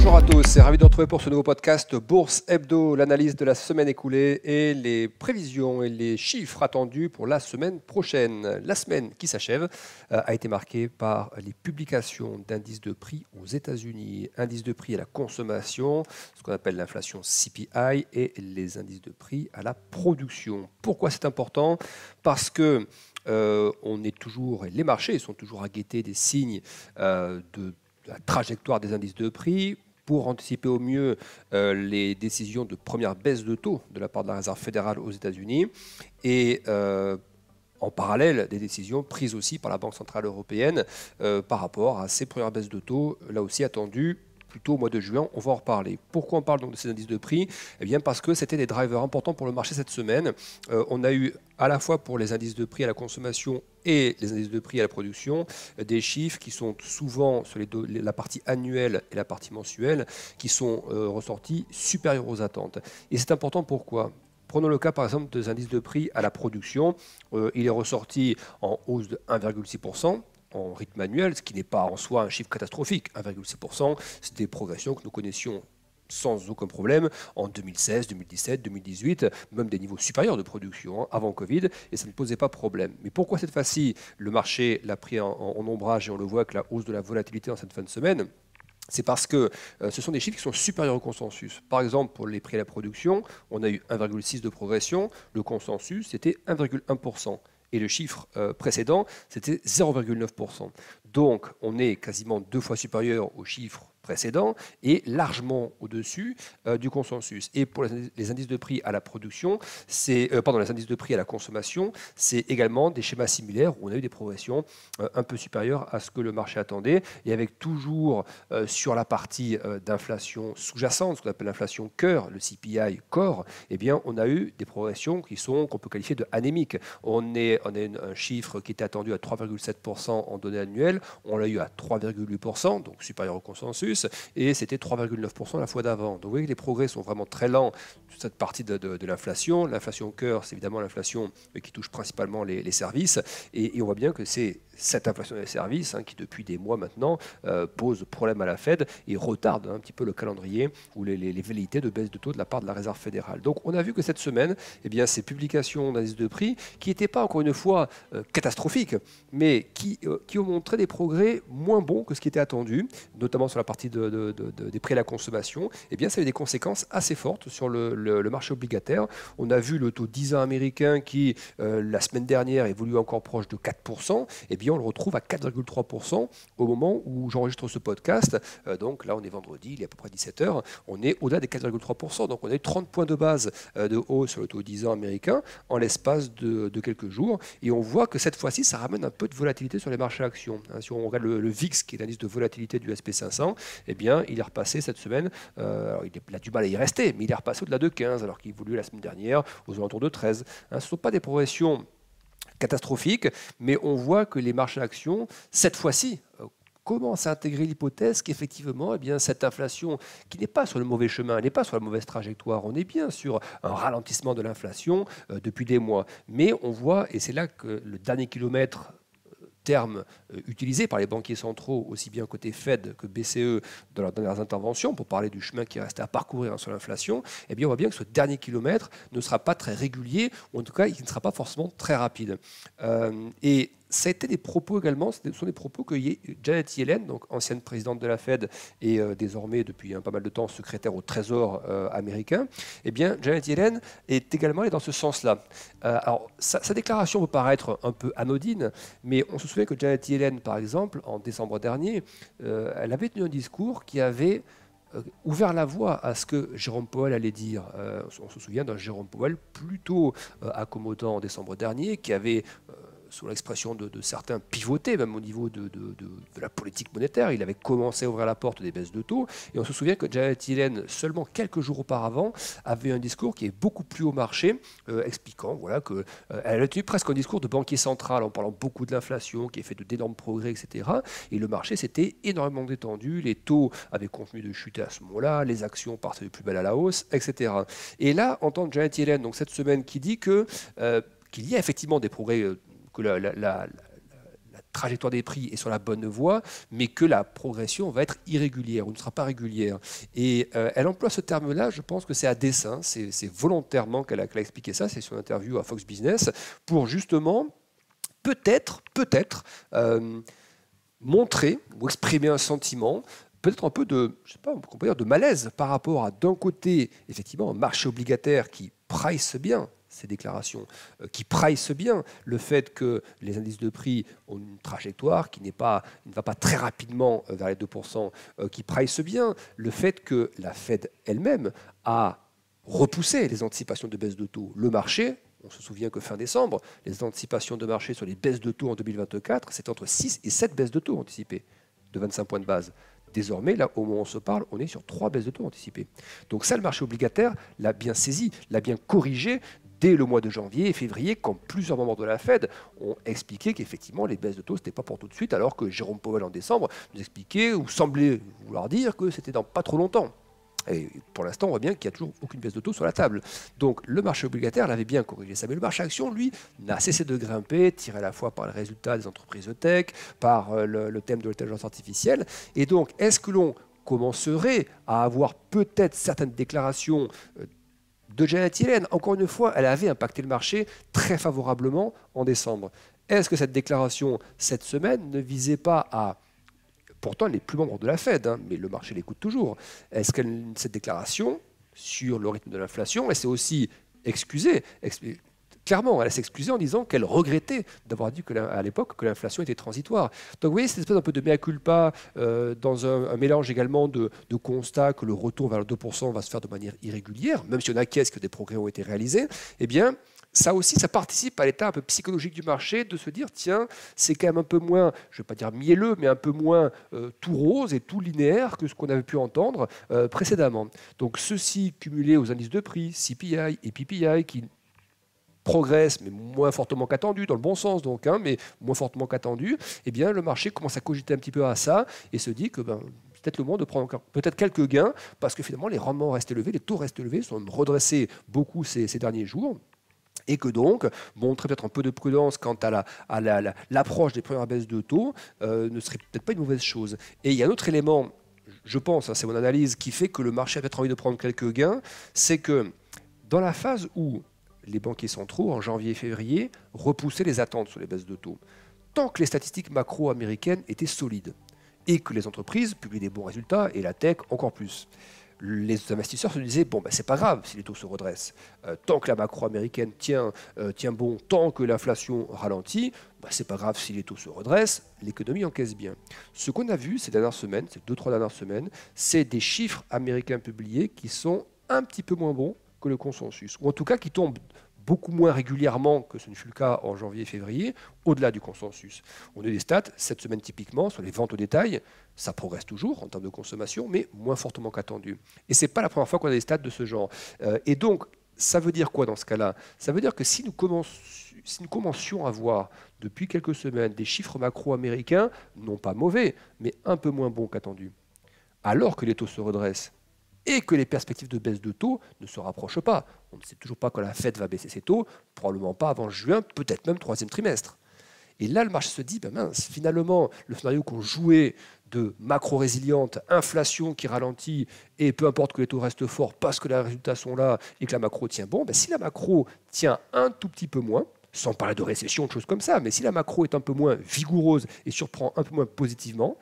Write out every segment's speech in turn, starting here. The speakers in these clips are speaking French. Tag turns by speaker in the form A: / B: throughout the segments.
A: Bonjour à tous, c'est ravi de vous retrouver pour ce nouveau podcast Bourse Hebdo, l'analyse de la semaine écoulée et les prévisions et les chiffres attendus pour la semaine prochaine. La semaine qui s'achève a été marquée par les publications d'indices de prix aux États-Unis, indices de prix à la consommation, ce qu'on appelle l'inflation CPI, et les indices de prix à la production. Pourquoi c'est important ? Parce que les marchés sont toujours à guetter des signes de la trajectoire des indices de prix pour anticiper au mieux les décisions de première baisse de taux de la part de la Réserve fédérale aux États-Unis et en parallèle des décisions prises aussi par la Banque centrale européenne par rapport à ces premières baisses de taux, là aussi attendues plutôt au mois de juin. On va en reparler. Pourquoi on parle donc de ces indices de prix ? Eh bien parce que c'était des drivers importants pour le marché cette semaine. On a eu à la fois pour les indices de prix à la consommation et les indices de prix à la production, des chiffres qui sont souvent sur la partie annuelle et la partie mensuelle, qui sont ressortis supérieurs aux attentes. Et c'est important pourquoi ? Prenons le cas par exemple des indices de prix à la production. Il est ressorti en hausse de 1,6%. En rythme annuel, ce qui n'est pas en soi un chiffre catastrophique. 1,6%, c'est des progressions que nous connaissions sans aucun problème en 2016, 2017, 2018, même des niveaux supérieurs de production avant Covid, et ça ne posait pas problème. Mais pourquoi cette fois-ci le marché l'a pris en ombrage et on le voit avec la hausse de la volatilité en cette fin de semaine ? C'est parce que ce sont des chiffres qui sont supérieurs au consensus. Par exemple, pour les prix à la production, on a eu 1,6 de progression, le consensus c'était 1,1%. Et le chiffre précédent, c'était 0,9%. Donc, on est quasiment 2 fois supérieur au chiffre précédent et largement au-dessus du consensus. Et pour les indices de prix à la production, les indices de prix à la consommation, c'est également des schémas similaires où on a eu des progressions un peu supérieures à ce que le marché attendait. Et avec toujours sur la partie d'inflation sous-jacente, ce qu'on appelle l'inflation cœur, le CPI core, eh bien, on a eu des progressions qu'on peut qualifier de anémiques. On a un chiffre qui était attendu à 3,7% en données annuelles, on l'a eu à 3,8%, donc supérieur au consensus, et c'était 3,9% la fois d'avant. Donc vous voyez que les progrès sont vraiment très lents sur cette partie de l'inflation. L'inflation cœur, c'est évidemment l'inflation qui touche principalement les services, et on voit bien que c'est cette inflation des services qui depuis des mois maintenant pose problème à la Fed et retarde un petit peu le calendrier ou les velléités de baisse de taux de la part de la Réserve fédérale. Donc on a vu que cette semaine, eh bien, ces publications d'indices de prix qui n'étaient pas encore une fois catastrophiques, mais qui ont montré des progrès moins bons que ce qui était attendu, notamment sur la partie des prix à la consommation, eh bien, ça a eu des conséquences assez fortes sur le marché obligataire. On a vu le taux 10 ans américain qui, la semaine dernière, évolue encore proche de 4%, eh bien, on le retrouve à 4,3% au moment où j'enregistre ce podcast. Donc là, on est vendredi, il est à peu près 17h, on est au-delà des 4,3%. Donc on a eu 30 points de base de hausse sur le taux 10 ans américain en l'espace de quelques jours. Et on voit que cette fois-ci, ça ramène un peu de volatilité sur les marchés actions. Si on regarde le VIX, qui est l'indice de volatilité du SP500, eh bien, il est repassé cette semaine, alors il a du mal à y rester, mais il est repassé au-delà de 15, alors qu'il évoluait la semaine dernière aux alentours de 13. Ce ne sont pas des progressions catastrophique, mais on voit que les marchés actions, cette fois-ci, commencent à intégrer l'hypothèse qu'effectivement, eh bien, cette inflation qui n'est pas sur le mauvais chemin, elle n'est pas sur la mauvaise trajectoire, on est bien sur un ralentissement de l'inflation depuis des mois. Mais on voit, et c'est là que le dernier kilomètre, terme utilisé par les banquiers centraux, aussi bien côté Fed que BCE, dans leurs dernières interventions, pour parler du chemin qui reste à parcourir sur l'inflation, eh bien on voit bien que ce dernier kilomètre ne sera pas très régulier, ou en tout cas, il ne sera pas forcément très rapide. Et ça a été des propos également, ce sont des propos que Janet Yellen, donc ancienne présidente de la Fed et désormais depuis pas mal de temps secrétaire au Trésor américain, eh bien Janet Yellen est également allée dans ce sens-là. Alors sa déclaration peut paraître un peu anodine, mais on se souvient que Janet Yellen, par exemple, en décembre dernier, elle avait tenu un discours qui avait ouvert la voie à ce que Jérôme Powell allait dire. On se souvient d'un Jérôme Powell plutôt accommodant en décembre dernier, qui avait sous l'expression de certains, pivoter même au niveau de la politique monétaire. Il avait commencé à ouvrir la porte des baisses de taux. Et on se souvient que Janet Yellen, seulement quelques jours auparavant, avait un discours qui est beaucoup plus haut marché, expliquant voilà, qu'elle a tenu presque un discours de banquier central en parlant beaucoup de l'inflation, qui a fait d'énormes progrès, etc. Et le marché s'était énormément détendu. Les taux avaient continué de chuter à ce moment-là. Les actions partaient de plus belle à la hausse, etc. Et là, entendre Janet Yellen, donc cette semaine, qui dit qu'il y a effectivement des progrès, que la trajectoire des prix est sur la bonne voie, mais que la progression va être irrégulière ou ne sera pas régulière. Et elle emploie ce terme-là, je pense que c'est à dessein, c'est volontairement qu'elle a expliqué ça, c'est son interview à Fox Business, pour justement peut-être montrer ou exprimer un sentiment, peut-être un peu de, je sais pas, on peut dire de malaise par rapport à, d'un côté, effectivement, un marché obligataire qui price bien ces déclarations, qui price bien le fait que les indices de prix ont une trajectoire qui ne va pas très rapidement vers les 2%, qui price bien le fait que la Fed elle-même a repoussé les anticipations de baisse de taux. Le marché, on se souvient que fin décembre, les anticipations de marché sur les baisses de taux en 2024, c'est entre 6 et 7 baisses de taux anticipées de 25 points de base. Désormais, là, au moment où on se parle, on est sur 3 baisses de taux anticipées. Donc ça, le marché obligataire l'a bien saisi, l'a bien corrigé dès le mois de janvier et février, quand plusieurs membres de la Fed ont expliqué qu'effectivement, les baisses de taux, ce n'était pas pour tout de suite, alors que Jérôme Powell, en décembre, nous expliquait ou semblait vouloir dire que c'était dans pas trop longtemps. Et pour l'instant, on voit bien qu'il n'y a toujours aucune baisse de taux sur la table. Donc le marché obligataire l'avait bien corrigé ça. Mais le marché action, lui, n'a cessé de grimper, tiré à la fois par les résultats des entreprises de tech, par le thème de l'intelligence artificielle. Et donc, est-ce que l'on commencerait à avoir peut-être certaines déclarations de Janet Yellen? Encore une fois, elle avait impacté le marché très favorablement en décembre. Est-ce que cette déclaration, cette semaine, ne visait pas à... Pourtant, elle n'est plus membre de la Fed, hein, mais le marché l'écoute toujours. Est-ce que cette déclaration sur le rythme de l'inflation, elle s'est aussi excusée clairement, elle s'est excusée en disant qu'elle regrettait d'avoir dit à l'époque que l'inflation était transitoire. Donc vous voyez, c'est une espèce un peu de mea culpa dans un mélange également de constats que le retour vers le 2% va se faire de manière irrégulière, même si on acquiesce que des progrès ont été réalisés. Eh bien, ça aussi, ça participe à l'état un peu psychologique du marché de se dire, tiens, c'est quand même un peu moins, je ne vais pas dire mielleux, mais un peu moins tout rose et tout linéaire que ce qu'on avait pu entendre précédemment. Donc ceci cumulé aux indices de prix, CPI et PPI, qui progressent, mais moins fortement qu'attendu, dans le bon sens donc, hein, mais moins fortement qu'attendu, eh bien le marché commence à cogiter un petit peu à ça et se dit que peut-être le moment de prendre peut-être quelques gains, parce que finalement les rendements restent élevés, les taux restent élevés, sont redressés beaucoup ces derniers jours. Et que donc, montrer peut-être un peu de prudence quant à l'approche des premières baisses de taux ne serait peut-être pas une mauvaise chose. Et il y a un autre élément, je pense, hein, c'est mon analyse, qui fait que le marché a peut-être envie de prendre quelques gains, c'est que dans la phase où les banquiers centraux, en janvier et février, repoussaient les attentes sur les baisses de taux, tant que les statistiques macro-américaines étaient solides et que les entreprises publiaient des bons résultats, et la tech encore plus, les investisseurs se disaient, bon, c'est pas grave si les taux se redressent. Tant que la macro américaine tient bon, tant que l'inflation ralentit, c'est pas grave si les taux se redressent, l'économie encaisse bien. Ce qu'on a vu ces dernières semaines, ces 2-3 dernières semaines, c'est des chiffres américains publiés qui sont un petit peu moins bons que le consensus, ou en tout cas qui tombent beaucoup moins régulièrement que ce ne fut le cas en janvier et février, au-delà du consensus. On a des stats, cette semaine typiquement, sur les ventes au détail, ça progresse toujours en termes de consommation, mais moins fortement qu'attendu. Et ce n'est pas la première fois qu'on a des stats de ce genre. Et donc, ça veut dire quoi dans ce cas-là? Ça veut dire que si nous commencions à voir depuis quelques semaines des chiffres macro-américains, non pas mauvais, mais un peu moins bons qu'attendus, alors que les taux se redressent, et que les perspectives de baisse de taux ne se rapprochent pas. On ne sait toujours pas quand la Fed va baisser ses taux, probablement pas avant juin, peut-être même troisième trimestre. Et là, le marché se dit, mince, finalement, le scénario qu'on jouait de macro-résiliente, inflation qui ralentit, et peu importe que les taux restent forts parce que les résultats sont là et que la macro tient bon, si la macro tient un tout petit peu moins, sans parler de récession, de choses comme ça, mais si la macro est un peu moins vigoureuse et surprend un peu moins positivement,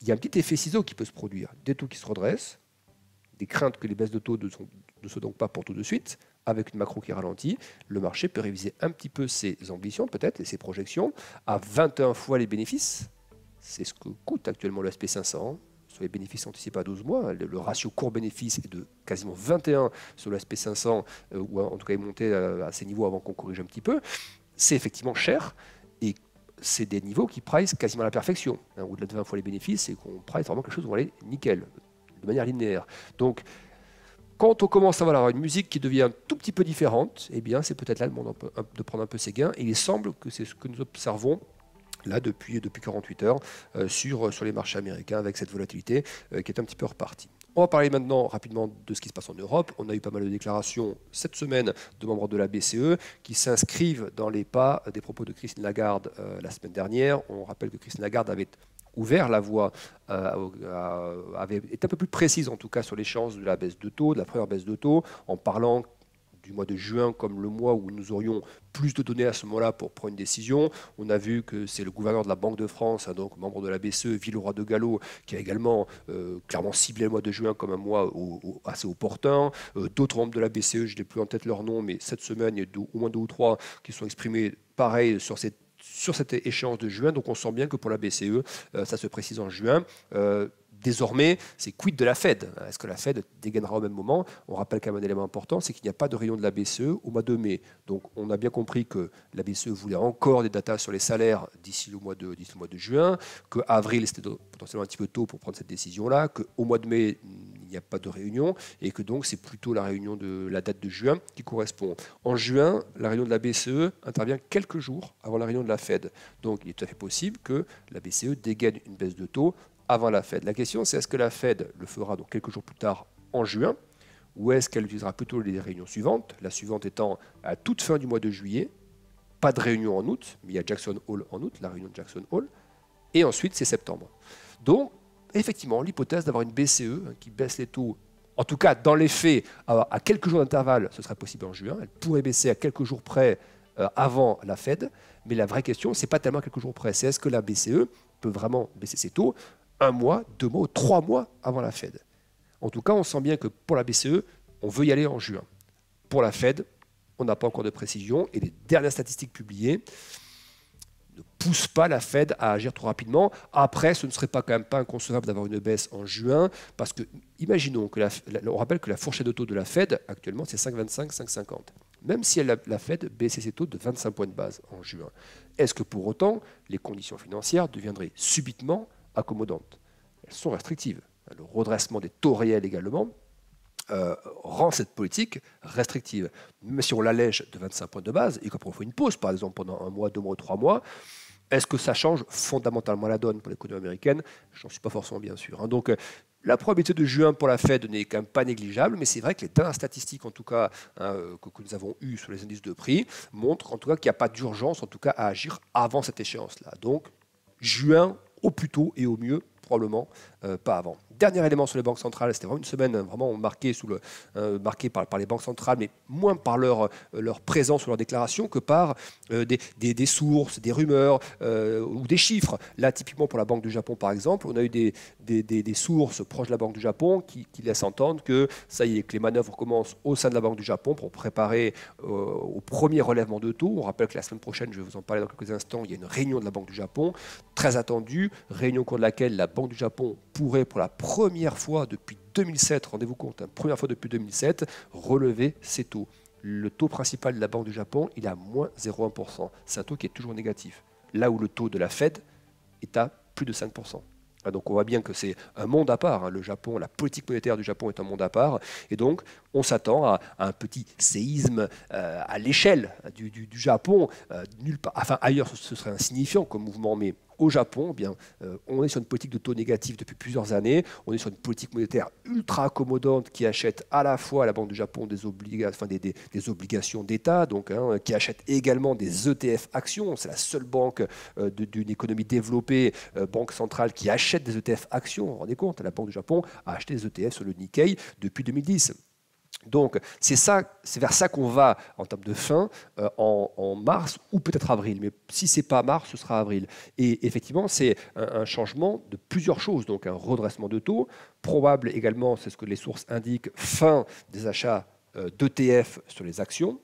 A: il y a un petit effet ciseau qui peut se produire. Des taux qui se redressent, des craintes que les baisses de taux ne soient donc pas pour tout de suite, avec une macro qui ralentit, le marché peut réviser un petit peu ses ambitions peut-être et ses projections à 21 fois les bénéfices. C'est ce que coûte actuellement le SP500 sur les bénéfices anticipés à 12 mois. Le ratio court-bénéfice est de quasiment 21 sur le SP500, ou en tout cas est monté à ces niveaux avant qu'on corrige un petit peu. C'est effectivement cher et c'est des niveaux qui price quasiment à la perfection. Au-delà de 20 fois les bénéfices, c'est qu'on price vraiment quelque chose où on va aller nickel, de manière linéaire. Donc, quand on commence à avoir une musique qui devient un tout petit peu différente, eh bien, c'est peut-être là le moment de prendre un peu ses gains. Et il semble que c'est ce que nous observons là depuis 48 heures sur les marchés américains avec cette volatilité qui est un petit peu repartie. On va parler maintenant rapidement de ce qui se passe en Europe. On a eu pas mal de déclarations cette semaine de membres de la BCE qui s'inscrivent dans les pas des propos de Christine Lagarde la semaine dernière. On rappelle que Christine Lagarde avait ouvert la voie, avait été un peu plus précise en tout cas sur l'échéance de la baisse de taux, de la première baisse de taux, en parlant du mois de juin comme le mois où nous aurions plus de données à ce moment-là pour prendre une décision. On a vu que c'est le gouverneur de la Banque de France, donc membre de la BCE, Villeroy de Galhau, qui a également clairement ciblé le mois de juin comme un mois assez opportun. D'autres membres de la BCE, je n'ai plus en tête leur nom, mais cette semaine, il y a au moins 2 ou 3 qui sont exprimés pareil sur cette échéance de juin. Donc on sent bien que pour la BCE, ça se précise en juin. Désormais, c'est quid de la Fed? Est-ce que la Fed dégainera au même moment? On rappelle quand même un élément important, c'est qu'il n'y a pas de réunion de la BCE au mois de mai. Donc on a bien compris que la BCE voulait encore des datas sur les salaires d'ici le mois de juin, qu'avril c'était potentiellement un petit peu tôt pour prendre cette décision-là, qu'au mois de mai il n'y a pas de réunion et que donc c'est plutôt la réunion de la date de juin qui correspond. En juin, la réunion de la BCE intervient quelques jours avant la réunion de la Fed. Donc il est tout à fait possible que la BCE dégaine une baisse de taux avant la Fed. La question, c'est est-ce que la Fed le fera donc quelques jours plus tard en juin, ou est-ce qu'elle utilisera plutôt les réunions suivantes, la suivante étant à toute fin du mois de juillet, pas de réunion en août, mais il y a Jackson Hole en août, la réunion de Jackson Hole, et ensuite c'est septembre. Donc, effectivement, l'hypothèse d'avoir une BCE qui baisse les taux, en tout cas dans les faits, à quelques jours d'intervalle, ce serait possible en juin, elle pourrait baisser à quelques jours près avant la Fed, mais la vraie question, c'est pas tellement à quelques jours près, c'est est-ce que la BCE peut vraiment baisser ses taux 1 mois, 2 mois, 3 mois avant la Fed. En tout cas, on sent bien que pour la BCE, on veut y aller en juin. Pour la Fed, on n'a pas encore de précision et les dernières statistiques publiées ne poussent pas la Fed à agir trop rapidement. Après, ce ne serait quand même pas inconcevable d'avoir une baisse en juin parce que, imaginons que on rappelle que la fourchette de taux de la Fed actuellement c'est 5,25, 5,50. Même si la Fed baissait ses taux de 25 points de base en juin, est-ce que pour autant les conditions financières deviendraient subitement accommodantes? Elles sont restrictives. Le redressement des taux réels également rend cette politique restrictive. Même si on l'allège de 25 points de base, et qu'on fait une pause par exemple pendant 1 mois, 2 mois, 3 mois, est-ce que ça change fondamentalement la donne pour l'économie américaine? Je n'en suis pas forcément bien sûr. Donc la probabilité de juin pour la Fed n'est quand même pas négligeable, mais c'est vrai que les dernières statistiques, en tout cas, que nous avons eues sur les indices de prix, montrent en tout cas qu'il n'y a pas d'urgence, en tout cas, à agir avant cette échéance-là. Donc juin au plus tôt et au mieux, probablement pas avant. Dernier élément sur les banques centrales, c'était vraiment une semaine vraiment marquée, marquée par les banques centrales, mais moins par leur présence ou leur déclaration que par des sources, des rumeurs ou des chiffres. Là, typiquement pour la Banque du Japon, par exemple, on a eu des sources proches de la Banque du Japon qui laissent entendre que ça y est, que les manœuvres commencent au sein de la Banque du Japon pour préparer au premier relèvement de taux. On rappelle que la semaine prochaine, je vais vous en parler dans quelques instants, il y a une réunion de la Banque du Japon, très attendue, réunion au cours de laquelle la Banque du Japon pourrait pour la première fois depuis 2007, rendez-vous compte, première fois depuis 2007, relever ses taux. Le taux principal de la Banque du Japon, il est à moins 0,1%. C'est un taux qui est toujours négatif. Là où le taux de la Fed est à plus de 5%. Donc on voit bien que c'est un monde à part. Le Japon, la politique monétaire du Japon est un monde à part. Et donc on s'attend à un petit séisme à l'échelle du Japon. Nulle part. Enfin ailleurs ce serait insignifiant comme mouvement, mais au Japon, eh bien, on est sur une politique de taux négatif depuis plusieurs années. On est sur une politique monétaire ultra accommodante qui achète à la fois à la Banque du Japon des obligations d'État, donc qui achète également des ETF actions. C'est la seule banque d'une économie développée, banque centrale, qui achète des ETF actions. Vous vous rendez compte, la Banque du Japon a acheté des ETF sur le Nikkei depuis 2010. Donc, c'est vers ça qu'on va en termes de fin en mars ou peut-être avril. Mais si ce n'est pas mars, ce sera avril. Et effectivement, c'est un changement de plusieurs choses. Donc, un redressement de taux, probable également, c'est ce que les sources indiquent, fin des achats d'ETF sur les actions.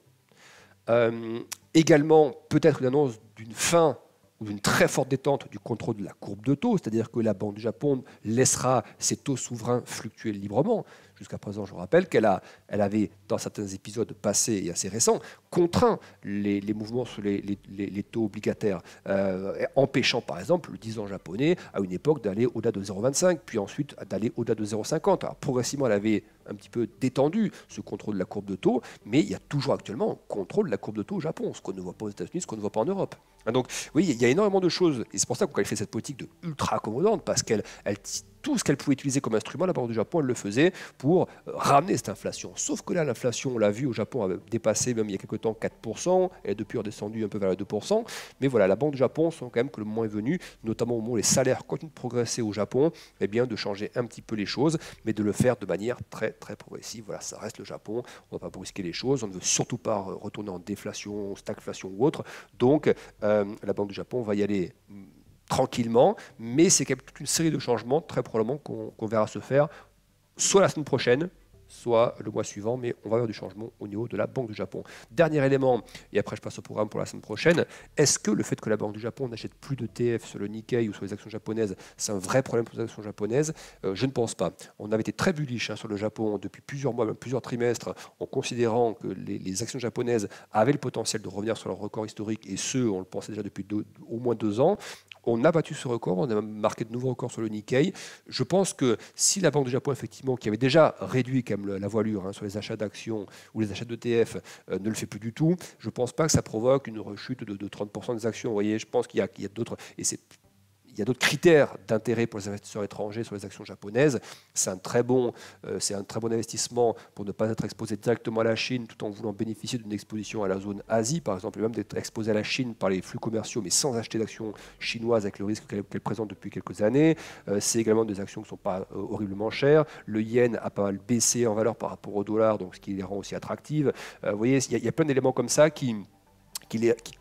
A: Également, peut-être une annonce d'une fin ou d'une très forte détente du contrôle de la courbe de taux, c'est-à-dire que la Banque du Japon laissera ses taux souverains fluctuer librement. Jusqu'à présent, je vous rappelle qu'elle avait, dans certains épisodes passés et assez récents, contraint les mouvements sur les taux obligataires, empêchant par exemple le 10 ans japonais à une époque d'aller au-delà de 0,25, puis ensuite d'aller au-delà de 0,50. Alors progressivement, elle avait un petit peu détendu ce contrôle de la courbe de taux, mais il y a toujours actuellement un contrôle de la courbe de taux au Japon, ce qu'on ne voit pas aux États-Unis, ce qu'on ne voit pas en Europe. Donc oui, il y a énormément de choses, et c'est pour ça qu'on qualifie cette politique de ultra accommodante, parce qu'elle tout ce qu'elle pouvait utiliser comme instrument, la Banque du Japon, elle le faisait pour ramener cette inflation. Sauf que là, l'inflation, on l'a vu au Japon, avait dépassé même il y a quelques temps 4%, elle est depuis redescendue un peu vers les 2%. Mais voilà, la Banque du Japon sent quand même que le moment est venu, notamment au moment où les salaires continuent de progresser au Japon, eh bien de changer un petit peu les choses, mais de le faire de manière très très progressive. Voilà, ça reste le Japon, on ne va pas brusquer les choses, on ne veut surtout pas retourner en déflation, stagflation ou autre. Donc la Banque du Japon va y aller tranquillement, mais c'est quand même toute une série de changements, très probablement, qu'on verra se faire, soit la semaine prochaine, soit le mois suivant, mais on va avoir du changement au niveau de la Banque du Japon. Dernier élément, et après je passe au programme pour la semaine prochaine, est-ce que le fait que la Banque du Japon n'achète plus de d'ETF sur le Nikkei ou sur les actions japonaises, c'est un vrai problème pour les actions japonaises? Je ne pense pas. On avait été très bullish sur le Japon depuis plusieurs mois, même plusieurs trimestres, en considérant que les actions japonaises avaient le potentiel de revenir sur leur record historique, et ce, on le pensait déjà depuis au moins 2 ans. On a battu ce record, on a marqué de nouveaux records sur le Nikkei. Je pense que si la Banque du Japon, effectivement, qui avait déjà réduit quand même la voilure sur les achats d'actions ou les achats d'ETF, ne le fait plus du tout, je ne pense pas que ça provoque une rechute de 30% des actions. Vous voyez, je pense qu'il y a d'autres... Il y a d'autres critères d'intérêt pour les investisseurs étrangers sur les actions japonaises. C'est un très bon investissement pour ne pas être exposé directement à la Chine tout en voulant bénéficier d'une exposition à la zone Asie, par exemple, et même d'être exposé à la Chine par les flux commerciaux, mais sans acheter d'actions chinoises avec le risque qu'elle présente depuis quelques années. C'est également des actions qui ne sont pas horriblement chères. Le yen a pas mal baissé en valeur par rapport au dollar, donc ce qui les rend aussi attractives. Vous voyez, il y a plein d'éléments comme ça qui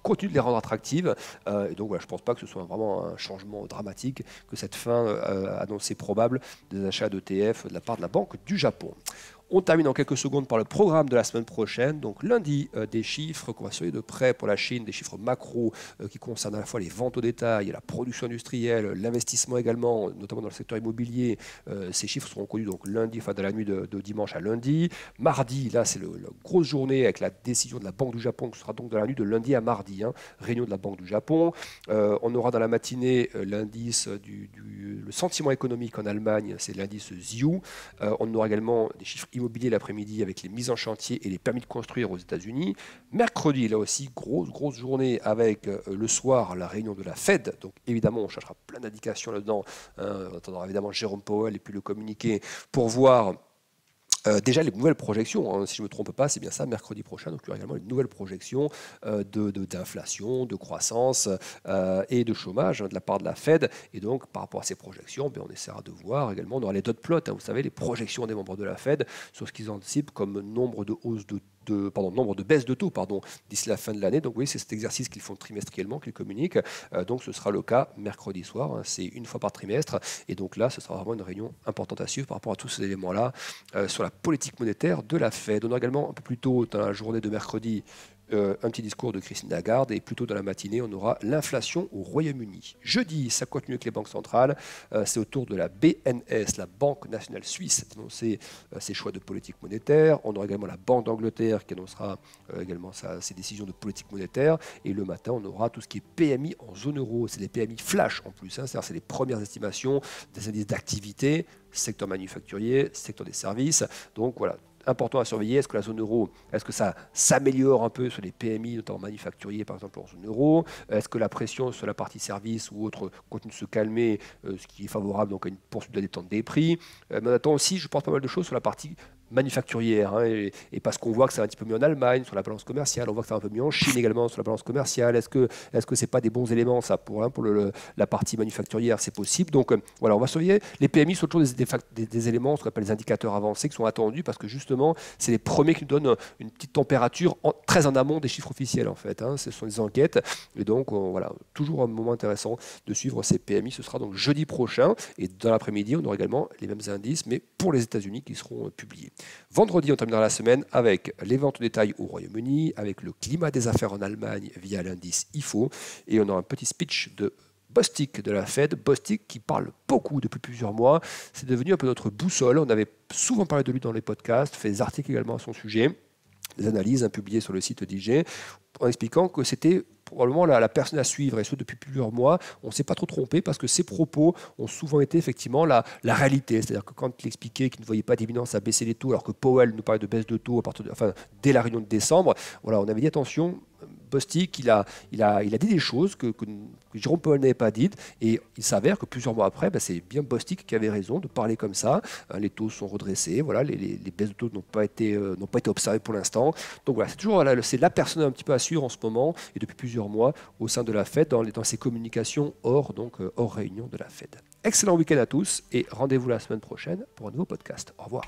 A: continue de les rendre attractives. Et donc voilà, je ne pense pas que ce soit vraiment un changement dramatique, que cette fin annoncée probable des achats d'ETF de la part de la Banque du Japon. On termine en quelques secondes par le programme de la semaine prochaine. Donc lundi, des chiffres qu'on va surveiller de près pour la Chine, des chiffres macro qui concernent à la fois les ventes au détail, la production industrielle, l'investissement également, notamment dans le secteur immobilier. Ces chiffres seront connus donc lundi, enfin de la nuit de dimanche à lundi. Mardi, là c'est la grosse journée avec la décision de la Banque du Japon, qui sera donc dans la nuit de lundi à mardi, réunion de la Banque du Japon. On aura dans la matinée l'indice le sentiment économique en Allemagne, c'est l'indice ZIU. On aura également des chiffres immobilier l'après-midi avec les mises en chantier et les permis de construire aux États-Unis. Mercredi, là aussi, grosse journée avec le soir la réunion de la Fed. Donc évidemment, on cherchera plein d'indications là-dedans. On attendra évidemment Jérôme Powell et puis le communiqué pour voir déjà les nouvelles projections, si je ne me trompe pas, c'est bien ça, mercredi prochain. Donc il y aura également les nouvelles projections d'inflation, de croissance et de chômage de la part de la Fed. Et donc par rapport à ces projections, on essaiera de voir également, on aura les dot plots, vous savez, les projections des membres de la Fed sur ce qu'ils anticipent comme nombre de hausses nombre de baisses de taux d'ici la fin de l'année. Donc oui, c'est cet exercice qu'ils font trimestriellement, qu'ils communiquent. Donc ce sera le cas mercredi soir. C'est une fois par trimestre. Et donc là, ce sera vraiment une réunion importante à suivre par rapport à tous ces éléments-là sur la politique monétaire de la Fed. On aura également un peu plus tôt dans la journée de mercredi un petit discours de Christine Lagarde, et plus tôt dans la matinée, on aura l'inflation au Royaume-Uni. Jeudi, ça continue avec les banques centrales. C'est au tour de la BNS, la Banque nationale suisse, d'annoncer ses choix de politique monétaire. On aura également la Banque d'Angleterre qui annoncera également ses décisions de politique monétaire. Et le matin, on aura tout ce qui est PMI en zone euro. C'est des PMI flash en plus. C'est-à-dire c'est les premières estimations des indices d'activité, secteur manufacturier, secteur des services. Donc voilà, important à surveiller. Est-ce que la zone euro, est-ce que ça s'améliore un peu sur les PMI, notamment manufacturiers, par exemple, en zone euro? Est-ce que la pression sur la partie service ou autre continue de se calmer, ce qui est favorable donc à une poursuite de la détente des prix? Mais on attend aussi, je pense, pas mal de choses sur la partie manufacturière, et parce qu'on voit que ça va un petit peu mieux en Allemagne sur la balance commerciale, on voit que ça va un peu mieux en Chine également sur la balance commerciale. Est-ce que c'est pas des bons éléments ça pour la partie manufacturière? C'est possible. Donc voilà, on va surveiller les PMI sont toujours des éléments, ce qu'on appelle les indicateurs avancés, qui sont attendus parce que justement c'est les premiers qui nous donnent une petite température très en amont des chiffres officiels en fait. Ce sont des enquêtes, et donc voilà, toujours un moment intéressant de suivre ces PMI. Ce sera donc jeudi prochain, et dans l'après-midi on aura également les mêmes indices mais pour les États-Unis qui seront publiés. Vendredi, on terminera la semaine avec les ventes au détail au Royaume-Uni, avec le climat des affaires en Allemagne via l'indice IFO, et on aura un petit speech de Bostic de la Fed. Bostic qui parle beaucoup depuis plusieurs mois. C'est devenu un peu notre boussole. On avait souvent parlé de lui dans les podcasts, fait des articles également à son sujet, des analyses publiées sur le site d'IG, en expliquant que c'était probablement la personne à suivre, et ce depuis plusieurs mois. On ne s'est pas trop trompé parce que ses propos ont souvent été effectivement la réalité. C'est-à-dire que quand il expliquait qu'il ne voyait pas d'évidence à baisser les taux, alors que Powell nous parlait de baisse de taux dès la réunion de décembre, voilà, on avait dit attention, Bostic, il a dit des choses que Jérôme Powell n'avait pas dites, et il s'avère que plusieurs mois après, c'est bien Bostic qui avait raison de parler comme ça. Les taux sont redressés, voilà, les baisses de taux n'ont pas été observées pour l'instant. Donc voilà, c'est la personne un petit peu à suivre en ce moment, et depuis plusieurs mois, au sein de la Fed, dans ses communications hors réunion de la Fed. Excellent week-end à tous, et rendez-vous la semaine prochaine pour un nouveau podcast. Au revoir.